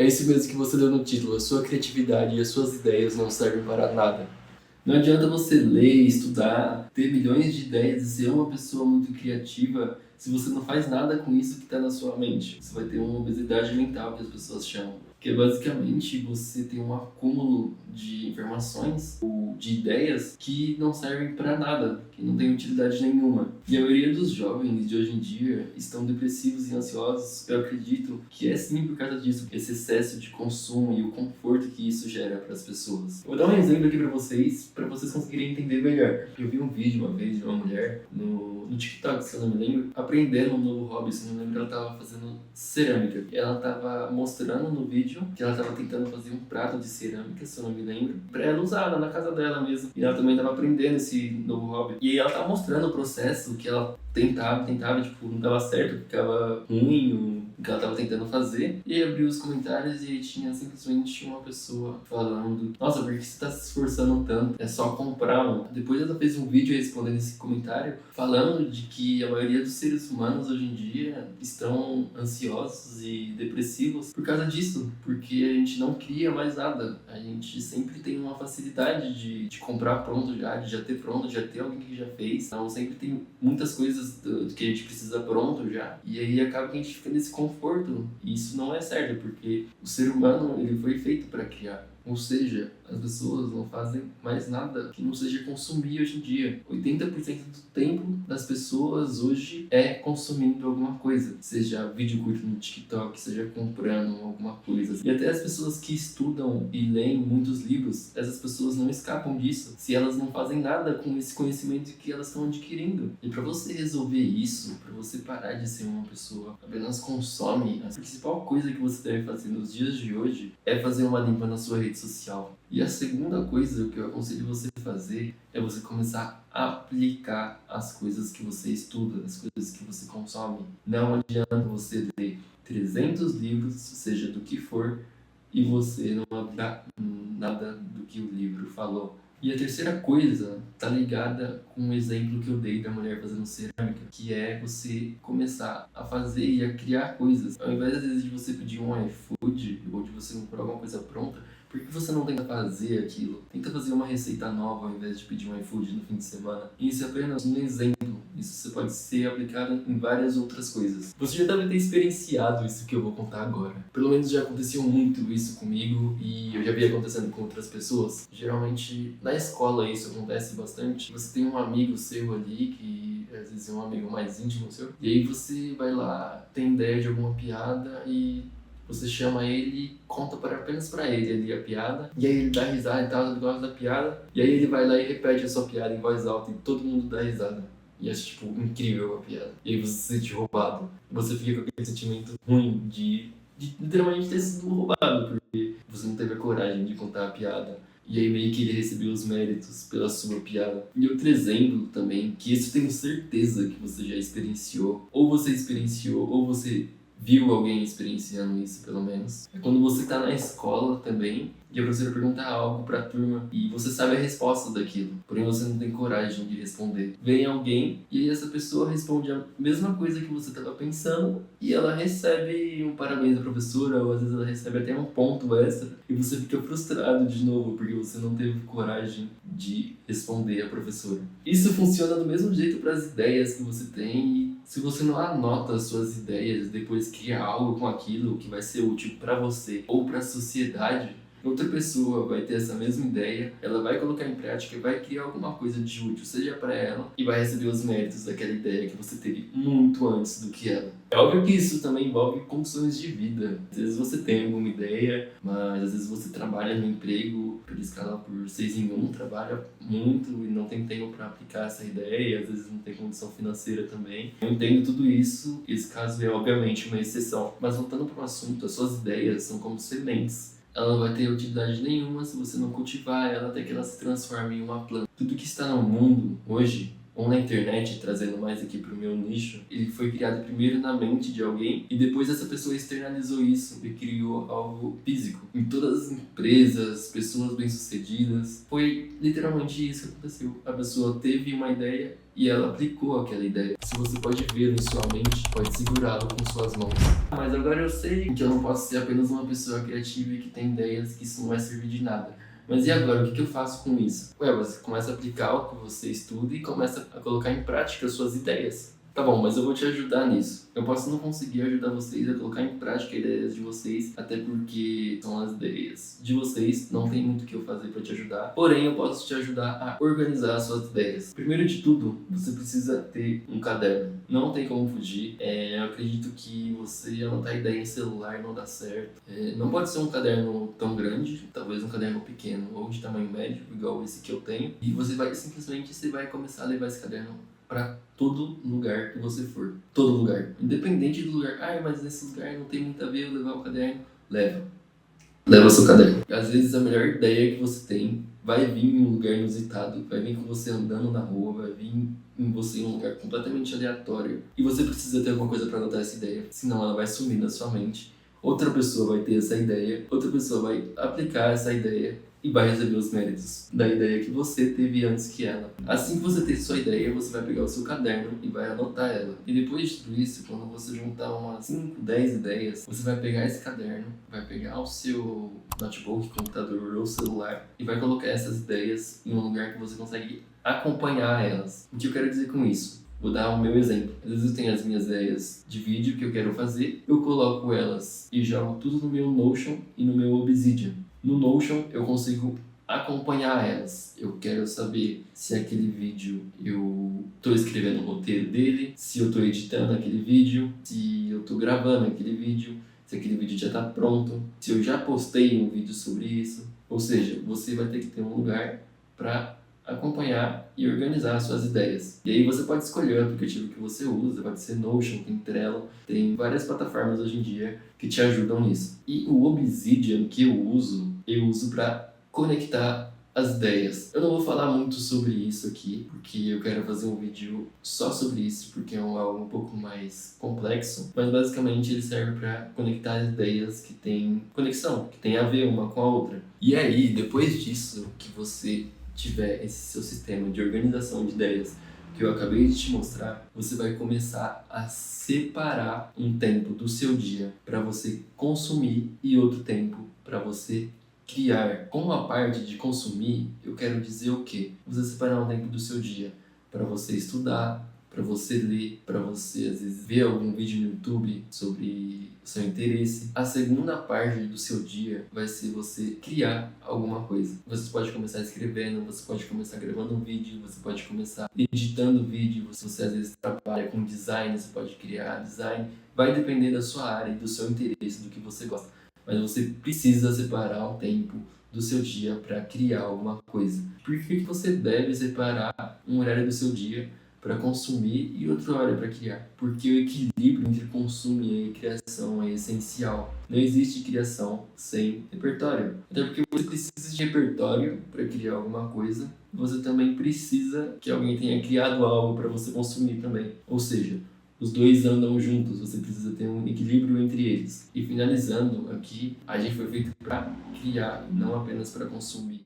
É isso mesmo que você deu no título. A sua criatividade e as suas ideias não servem para nada. Não adianta você ler, estudar, ter milhões de ideias e ser uma pessoa muito criativa se você não faz nada com isso que está na sua mente. Você vai ter uma obesidade mental, que as pessoas chamam. Que é basicamente você tem um acúmulo de informações ou de ideias que não servem para nada, que não têm utilidade nenhuma. E a maioria dos jovens de hoje em dia estão depressivos e ansiosos. Eu acredito que é sim por causa disso, esse excesso de consumo e o conforto que isso gera para as pessoas. Eu vou dar um exemplo aqui para vocês conseguirem entender melhor. Eu vi um vídeo uma vez de uma mulher no TikTok, se eu não me lembro, aprendendo um novo hobby, se eu não me lembro, ela estava fazendo cerâmica. Ela estava mostrando no vídeo que ela estava tentando fazer um prato de cerâmica, se eu não me lembro, para ela usar lá na casa dela mesmo. E ela também estava aprendendo esse novo hobby. E aí ela estava mostrando o processo que ela tentava, tipo, não dava certo, ficava ruim o que ela estava tentando fazer. E aí abriu os comentários e aí tinha simplesmente uma pessoa falando: nossa, por que você está se esforçando tanto? É só comprar um. Depois ela fez um vídeo respondendo esse comentário, falando de que a maioria dos seres humanos hoje em dia estão ansiosos e depressivos por causa disso, porque a gente não cria mais nada. A gente sempre tem uma facilidade de comprar pronto já, de já ter pronto, já ter alguém que já fez. Então sempre tem muitas coisas do que a gente precisa pronto já. E aí acaba que a gente fica nesse conforto. E isso não é certo, porque o ser humano ele foi feito para criar. Ou seja, as pessoas não fazem mais nada que não seja consumir hoje em dia. 80% do tempo das pessoas hoje é consumindo alguma coisa. Seja vídeo curto no TikTok, seja comprando alguma coisa. E até as pessoas que estudam e leem muitos livros, essas pessoas não escapam disso se elas não fazem nada com esse conhecimento que elas estão adquirindo. E para você resolver isso, para você parar de ser uma pessoa que apenas consome, a principal coisa que você deve fazer nos dias de hoje é fazer uma limpa na sua rede social. E a segunda coisa que eu aconselho você a fazer é você começar a aplicar as coisas que você estuda, as coisas que você consome. Não adianta você ler 300 livros, seja do que for, e você não aplicar nada do que o livro falou. E a terceira coisa tá ligada com um exemplo que eu dei da mulher fazendo cerâmica, que é você começar a fazer e a criar coisas. Ao invés, às vezes, de você pedir um iFood ou de você comprar alguma coisa pronta, por que você não tenta fazer aquilo? Tenta fazer uma receita nova ao invés de pedir um iFood no fim de semana. E isso é apenas um exemplo. Isso você pode ser aplicado em várias outras coisas. Você já deve ter experienciado isso que eu vou contar agora. Pelo menos já aconteceu muito isso comigo e eu já vi acontecendo com outras pessoas. Geralmente na escola isso acontece bastante. Você tem um amigo seu ali que às vezes é um amigo mais íntimo seu. E aí você vai lá, tem ideia de alguma piada e você chama ele e conta apenas pra ele ali a piada. E aí ele dá risada e tal, ele gosta da piada. E aí ele vai lá e repete a sua piada em voz alta e todo mundo dá risada. E acha, tipo, incrível a piada. E aí você se sente roubado. Você fica com aquele sentimento ruim de literalmente ter sido roubado, porque você não teve a coragem de contar a piada. E aí meio que ele recebeu os méritos pela sua piada. E outro exemplo também, que isso tenho certeza que você já experienciou. Ou você experienciou, ou você viu alguém experienciando isso, pelo menos. É quando você tá na escola também e a professora pergunta algo pra turma e você sabe a resposta daquilo, porém você não tem coragem de responder. Vem alguém e aí essa pessoa responde a mesma coisa que você estava pensando e ela recebe um parabéns da professora, ou às vezes ela recebe até um ponto extra e você fica frustrado de novo porque você não teve coragem de responder a professora. Isso funciona do mesmo jeito para as ideias que você tem e se você não anota as suas ideias, depois cria algo com aquilo que vai ser útil para você ou para a sociedade, outra pessoa vai ter essa mesma ideia, ela vai colocar em prática e vai criar alguma coisa de útil, seja para ela, e vai receber os méritos daquela ideia que você teve muito antes do que ela. É óbvio que isso também envolve condições de vida. Às vezes você tem alguma ideia, mas às vezes você trabalha no emprego por escala por 6 em 1, trabalha muito e não tem tempo para aplicar essa ideia, às vezes não tem condição financeira também. Eu entendo tudo isso, esse caso é obviamente uma exceção. Mas voltando para o assunto, as suas ideias são como sementes. Ela não vai ter utilidade nenhuma se você não cultivar ela até que ela se transforme em uma planta. Tudo que está no mundo hoje ou na internet, trazendo mais aqui para o meu nicho, ele foi criado primeiro na mente de alguém e depois essa pessoa externalizou isso e criou algo físico. Em todas as empresas, pessoas bem-sucedidas, foi literalmente isso que aconteceu. A pessoa teve uma ideia e ela aplicou aquela ideia. Se você pode ver em sua mente, pode segurá-lo com suas mãos. Mas agora eu sei que eu não posso ser apenas uma pessoa criativa e que tem ideias, que isso não vai servir de nada. Mas e agora, o que eu faço com isso? Você começa a aplicar o que você estuda e começa a colocar em prática as suas ideias. Tá bom, mas eu vou te ajudar nisso. Eu posso não conseguir ajudar vocês a colocar em prática as ideias de vocês, até porque são as ideias de vocês, não tem muito o que eu fazer para te ajudar. Porém, eu posso te ajudar a organizar as suas ideias. Primeiro de tudo, você precisa ter um caderno. Não tem como fugir. Eu acredito que você anotar ideia em celular não dá certo. Não pode ser um caderno tão grande, talvez um caderno pequeno ou de tamanho médio, igual esse que eu tenho. E você vai começar a levar esse caderno para todo lugar que você for. Todo lugar. Independente do lugar. Mas nesse lugar não tem muito a ver eu levar o caderno. Leva seu caderno. Às vezes a melhor ideia que você tem vai vir em um lugar inusitado, vai vir com você andando na rua, vai vir em você em um lugar completamente aleatório. E você precisa ter alguma coisa para anotar essa ideia, senão ela vai sumir da sua mente. Outra pessoa vai ter essa ideia, outra pessoa vai aplicar essa ideia e vai receber os méritos da ideia que você teve antes que ela. Assim que você ter sua ideia, você vai pegar o seu caderno e vai anotar ela. E depois de tudo isso, quando você juntar umas 5, 10 ideias, você vai pegar esse caderno, vai pegar o seu notebook, computador ou celular e vai colocar essas ideias em um lugar que você consegue acompanhar elas. O que eu quero dizer com isso? Vou dar o meu exemplo. Às vezes eu tenho as minhas ideias de vídeo que eu quero fazer, eu coloco elas e jogo tudo no meu Notion e no meu Obsidian. No Notion eu consigo acompanhar elas. Eu quero saber se aquele vídeo eu estou escrevendo o roteiro dele, se eu estou editando aquele vídeo, se eu estou gravando aquele vídeo, se aquele vídeo já está pronto, se eu já postei um vídeo sobre isso. Ou seja, você vai ter que ter um lugar para acompanhar e organizar as suas ideias. E aí você pode escolher o aplicativo que você usa, pode ser Notion, tem Trello, tem várias plataformas hoje em dia que te ajudam nisso. E o Obsidian que eu uso para conectar as ideias. Eu não vou falar muito sobre isso aqui, porque eu quero fazer um vídeo só sobre isso, porque é algo um pouco mais complexo, mas basicamente ele serve para conectar as ideias que têm conexão, que tem a ver uma com a outra. E aí, depois disso que você tiver esse seu sistema de organização de ideias que eu acabei de te mostrar, você vai começar a separar um tempo do seu dia para você consumir e outro tempo para você criar. Com a parte de consumir, eu quero dizer o quê? Você separar um tempo do seu dia para você estudar, para você ler, para você às vezes ver algum vídeo no YouTube sobre o seu interesse. A segunda parte do seu dia vai ser você criar alguma coisa. Você pode começar escrevendo, você pode começar gravando um vídeo, você pode começar editando vídeo, se você às vezes trabalha com design, você pode criar design. Vai depender da sua área e do seu interesse, do que você gosta. Mas você precisa separar um tempo do seu dia para criar alguma coisa. Por que você deve separar um horário do seu dia para consumir e outra hora para criar? Porque o equilíbrio entre consumo e criação é essencial. Não existe criação sem repertório. Até porque você precisa de repertório para criar alguma coisa. Você também precisa que alguém tenha criado algo para você consumir também. Ou seja, os dois andam juntos, você precisa ter um equilíbrio entre eles. E finalizando aqui, a gente foi feito para criar, não apenas para consumir.